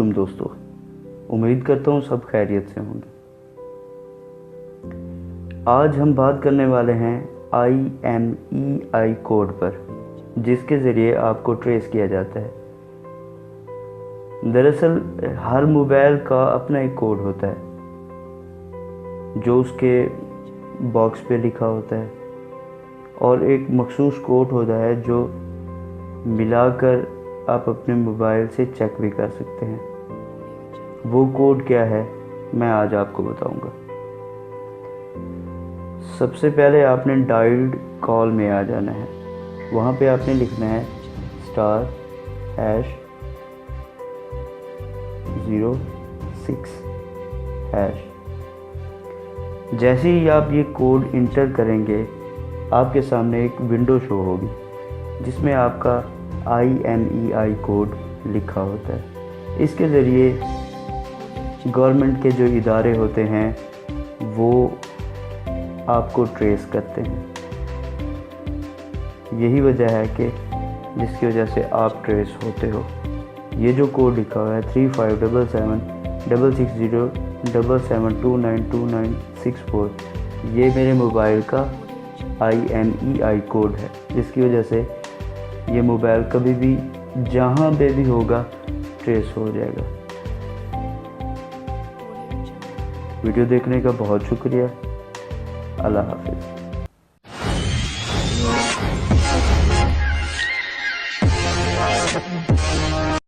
علیکم دوستو، امید کرتا ہوں سب خیریت سے ہوں گے۔ آج ہم بات کرنے والے ہیں IMEI کوڈ پر، جس کے ذریعے آپ کو ٹریس کیا جاتا ہے۔ دراصل ہر موبائل کا اپنا ایک کوڈ ہوتا ہے جو اس کے باکس پہ لکھا ہوتا ہے، اور ایک مخصوص کوڈ ہوتا ہے جو ملا کر آپ اپنے موبائل سے چیک بھی کر سکتے ہیں۔ وہ کوڈ کیا ہے میں آج آپ کو بتاؤں گا۔ سب سے پہلے آپ نے ڈائلڈ کال میں آ جانا ہے، وہاں پہ آپ نے لکھنا ہے *#06#۔ جیسے ہی آپ یہ کوڈ انٹر کریں گے آپ کے سامنے ایک ونڈو شو ہوگی جس میں آپ کا IMEI کوڈ لکھا ہوتا ہے۔ اس کے ذریعے گورنمنٹ کے جو ادارے ہوتے ہیں وہ آپ کو ٹریس کرتے ہیں۔ یہی وجہ ہے کہ جس کی وجہ سے آپ ٹریس ہوتے ہو۔ یہ جو کوڈ لکھا ہوا ہے 3577-660-77292964، یہ میرے موبائل کا IMEI کوڈ ہے، جس کی وجہ سے یہ موبائل کبھی بھی جہاں پہ بھی ہوگا ٹریس ہو جائے گا۔ ویڈیو دیکھنے کا بہت شکریہ۔ اللہ حافظ۔